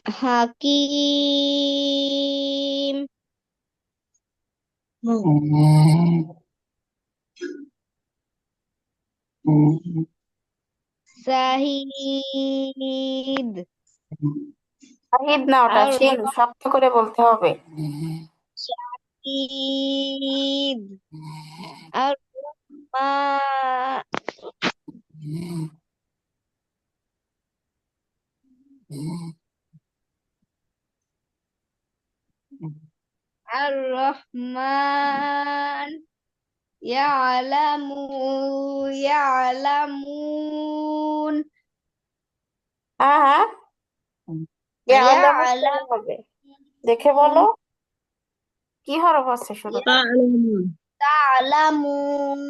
হাকিম, শাহিদ, শাহিদ না, ওটা আর শিন, শক্ত করে বলতে হবে। শাকিব, আর মা, আর রহমান, ইয়ালামু, ইয়ালামুন, হ্যাঁ হ্যাঁ, ইয়ালামুন কেন ইয়ালামুন, হবে? দেখে বলো, কি হরফ আছে শুরুতে? তা'লামুন। তালামুন,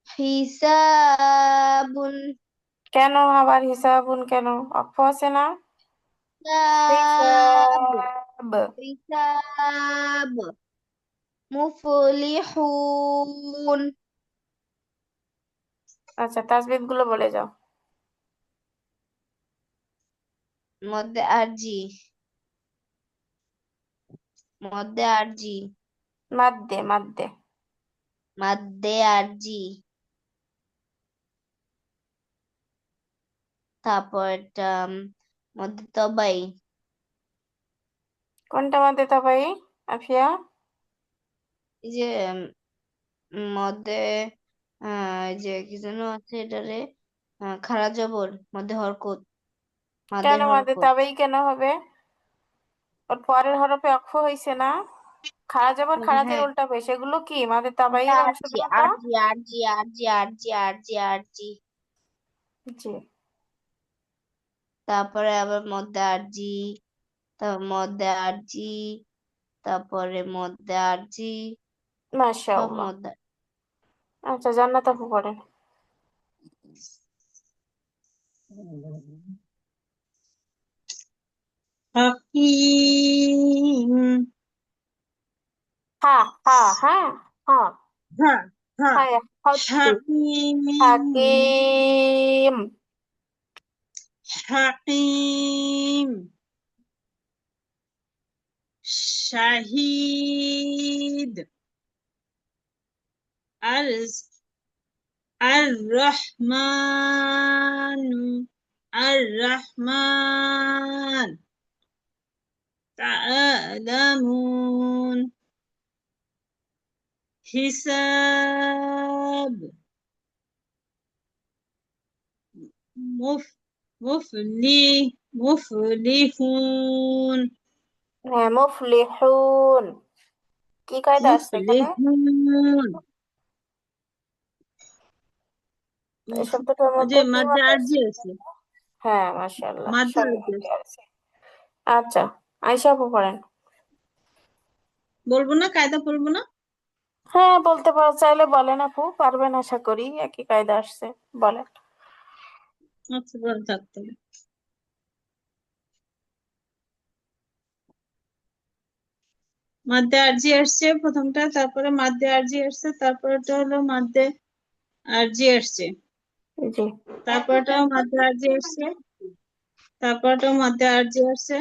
হিসাবুন, কেন আবার হিসাবুন কেন? অক্ষ আছে না? হিসাব, হিসাব। হিসাব, মুফলিহুন, আচ্ছা, তাসবিদ গুলো বলে যাও। মধ্যে আরজি, মধ্যে আরজি, মাদ্দে মাদ্দে। মাদ্দে আরজি, তারপর এটা মধ্যে তবাই, কোনটা মাদ্দে তাবাই, আফিয়া? এই যে মধ্যে এই যে কি যেন আছে এটারে, খারা জবর মধ্যে হরকত, মাদের কেন মাদ্দে হরকত। তাবাই কেন হবে? ওর পরের হরফে অক্ষ হইছে না? খারা যাবার খারাজের হ্যাঁ, উল্টাবে, সেগুলো কি মাদ্দে তাবাইয়ের অংশ আরজি, কোনটা? আরজি, আরজি, আরজি, আরজি, আরজি, আরজি, জি। তারপরে আবার মধ্যে আরজি, তারপর মধ্যে আরজি, তারপরে মধ্যে আরজি, সব মাশাআল্লাহ। মধ্যে। আচ্ছা, জান্নাত আপু পড়েন। হাকিম। হা হা হ্যাঁ, হা। হা হা হ্যাঁ, হচ্ছে হাকিম। হাকিম। হাকিম। শাহিদ। আর আর রহমান। আর রহমান। তা'লামুন। হিসাব। মুফ মুফলি মুফলিহুন। হ্যাঁ, মুফলিহুন। কি কায়দা আসছে এখানে? মুফলিহুন। এই মুফ শব্দটার ওই যে মধ্যে কি মাঝে মানে আরজি আছে? আছে। হ্যাঁ, মাশাআল্লাহ, মাঝে সবই আরজি মধ্যে আছে। আছে। আচ্ছা, আয়শা আপু পড়েন। বলবো না, কায়দা বলবো না। হ্যাঁ, বলতে পারো, চাইলে বলেন আপু, পারবেন আশা করি, একই কায়দা আসছে। বলেন। আচ্ছা, বল থাকতে হবে। মাদ্দে আরজি আসছে প্রথমটা, তারপরে মাদ্দে আরজি আসছে, তারপরেটা হলো মাদ্দে আরজি আসছে, জি। তারপরটাও মাদ্দে আরজি আসছে, তারপরটাও মাদ্দে আরজি আসছে,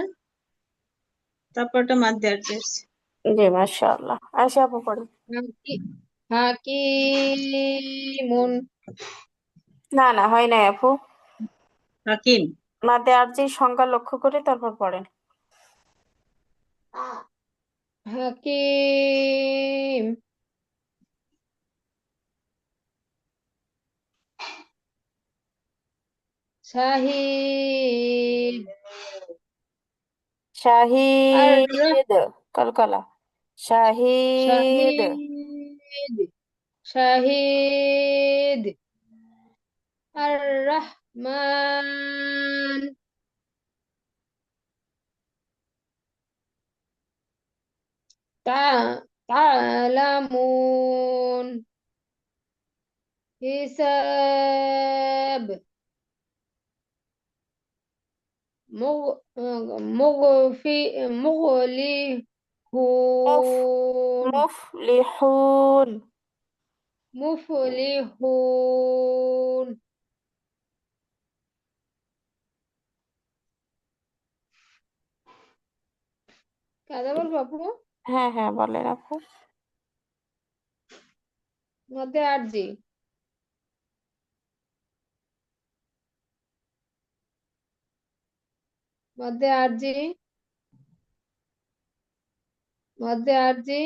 তারপরটা মাদ্দে আরজি আসছে। জি, মাশাআল্লাহ, আয়শা আপু পড়েন। হাকিমুন, না না, হয় নাই আপু। হাকিম। মাদ্দে আরজির সংখ্যা লক্ষ্য করে তারপর পড়েন। হাকিম, শাহিদ, আর শাহিদ, কলকলা, শাহিদ। শাহিদ, শাহিদ, আর রহমান, তা তালামুন, হিসাব, মুগ মুগফি মুফ মুগলিহুন, মুফলিহুন। মুফলিহুন, কাজা বলবো আপু? হ্যাঁ হ্যাঁ বলেন আপু। মধ্যে আরজি। মধ্যে আরজি। মধ্যে আরজি।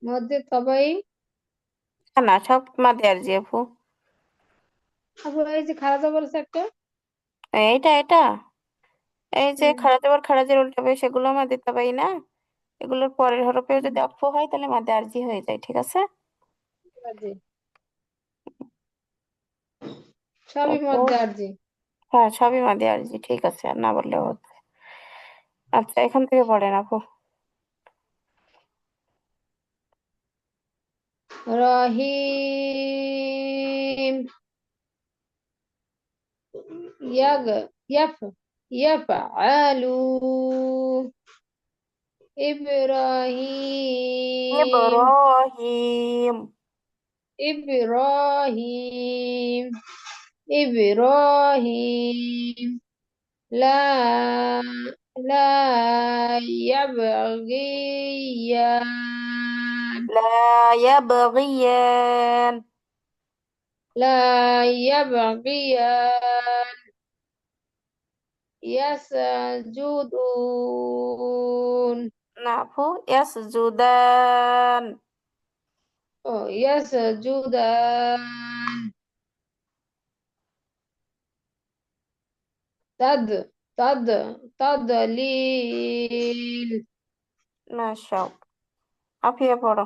মধ্যে তবাই। না না, সব মাদে আর জি আপু। আপু এই যে খালাতো বলছে একটা। এইটা এটা, এই যে হুম, খাড়া খারাজের উল্টাবে সেগুলো মাদে তাবাই না। এগুলোর পরের হরফেও যদি অক্ফ হয় তাহলে মাদে আরজি হয়ে যায়, ঠিক আছে? আরজি। সবই তারপর মধ্যে আরজি। হ্যাঁ, সবই মাদে আরজি, ঠিক আছে, আর না বললেও হচ্ছে। আচ্ছা, এখান থেকে পড়েন আপু। রহিম। ইয়াগ। ইয়াফ। ইয়াফআলু। ইব্রাহিম। ইব্রাহিম। ইব্রাহিম। ইব্রাহিম। لا. لا يبغيان. لا يبغيان. لا يبغيان. يسجدون. না আপু، ইয়াসজুদান। يسجدان. تد. تد. تضليل. না সব আপিয়ে পড়ো।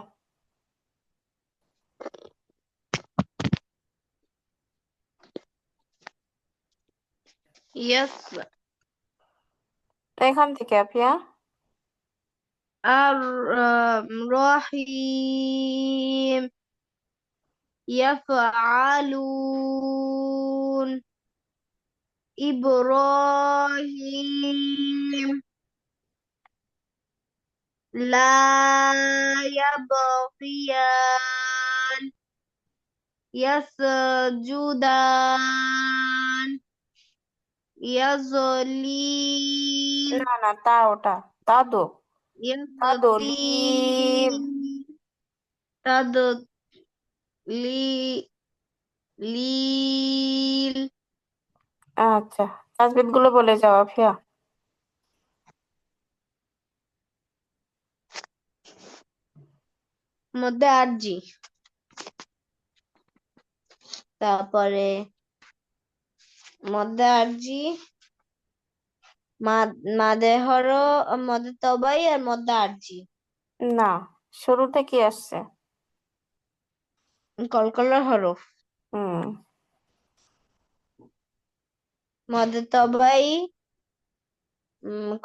يس. এখান থেকে আপিয়া। الرحيم. يفعلون. إبراهيم. لا يبغيان. يسجدان. يظليل. না না, তা ওটা তাদো। তাদলিল। يظليل. تضليل. আচ্ছা, তাজবিদ গুলো বলে যাও আফিয়া। মধ্যে আরজি। তারপরে মধ্যে আরজি। মাদে মধ্যে তবাই আর মধ্যে আরজি। না, শুরুতে কি আসছে? কলকলার হরফ। হুম। মধ্যে তবাই।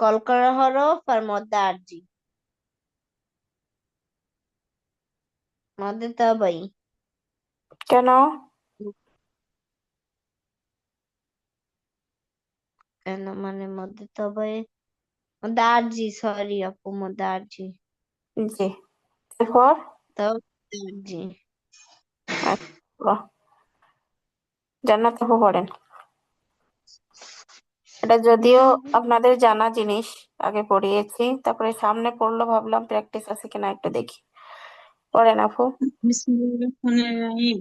কলকলার হরফ আর মধ্যে আরজি। মধ্যে তবাই। কেন? কেন মানে মধ্যে তবাই। মধ্যে আরজি, সরি আপু, মধ্যে আরজি। জি। এরপর তাও আরজি। আচ্ছা, জান্নাত আপু পড়েন। এটা যদিও আপনাদের জানা জিনিস, আগে পড়িয়েছি, তারপরে সামনে পড়লো ভাবলাম প্র্যাকটিস আছে কিনা একটু দেখি। পড়েন আপু। বিসমিল্লাহির রহমানির রহিম।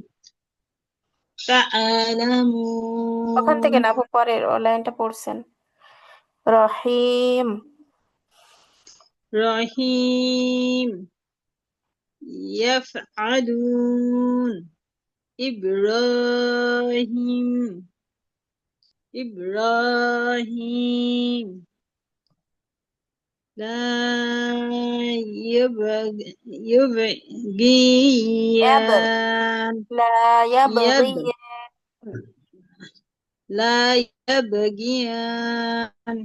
ওখান থেকে তা'লামুন। না আপু, পরের ও লাইনটা পড়ছেন। রহিম। রহিম। ইয়াফআলুন। ইব্রাহিম। ইব্রাহিম। لا এব يبغيان. লা يب ইয়াবগি। لا يبغيان.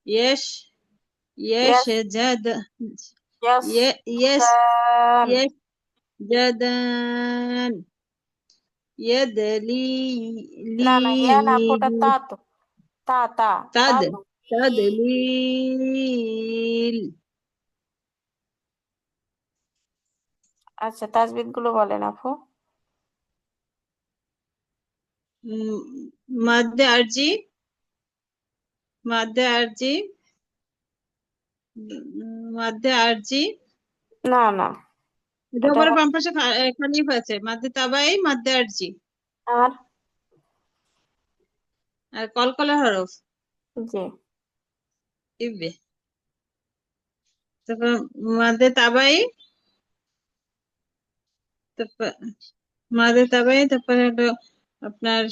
يش ইয়াস يشجد ইয়াস يس জুদান। يشجدان. না না, ইয়া না আপু, ওটা তা يدليل. তো। তা تد দো। تدليل. আচ্ছা, তাজবিদ গুলো বলেন আপু। مد أرجي. মাদ্দে আরজি মাদ্দে আরজি না না, এটা এটা উপরে বাম পাশে খালিফ আছে, মাদ্দে তাবাই, মাদ্দে আরজি আর আর কলকলা হরফ জি ইবে। তারপর মাদ্দে তাবাই, তারপর মাদ্দে তাবাই, তারপরে হলো আপনার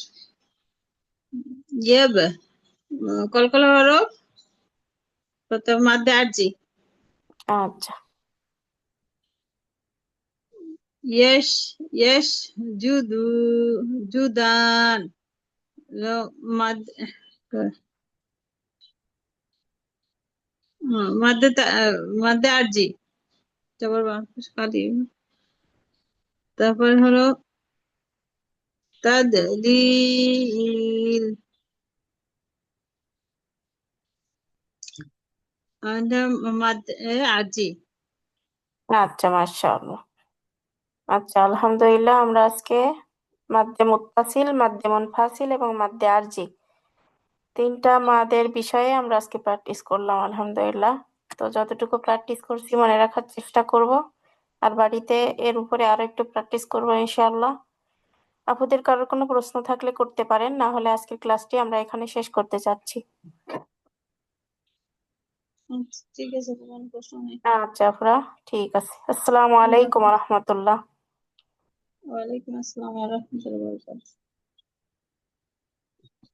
ইয়েব, কলকলা হরফ, তারপর মাদ্দে আরজি, আচ্ছা ইয়েশ, ইয়েশ জুদু, জুদান, মাদ মাদ্দে মাদ্দে আরজি, তারপর বাম পাশে খালিফ, তারপর হলো তাদলিল, মাদ্দে আরজি। আচ্ছা, মাশাআল্লাহ। আচ্ছা, আলহামদুলিল্লাহ, আমরা আজকে মাদ্দে মুত্তাসিল, মাদ্দে মুনফাসিল এবং মাদ্দে আরজি তিনটা মাদের বিষয়ে আমরা আজকে প্র্যাকটিস করলাম, আলহামদুলিল্লাহ। তো যতটুকু প্র্যাকটিস করছি মনে রাখার চেষ্টা করব, আর বাড়িতে এর উপরে আরো একটু প্র্যাকটিস করবো ইনশাআল্লাহ। আপুদের কারোর কোনো প্রশ্ন থাকলে করতে পারেন, না হলে আজকের ক্লাসটি আমরা এখানে শেষ করতে চাচ্ছি। আচ্ছা, ঠিক আছে, কোনো প্রশ্ন নেই। আচ্ছা আপুরা, ঠিক আছে। আসসালামু আলাইকুম ওয়া রাহমাতুল্লাহ। ওয়ালাইকুম আসসালাম ওয়া রাহমাতুল্লাহি ওয়া বারাকাতুহু।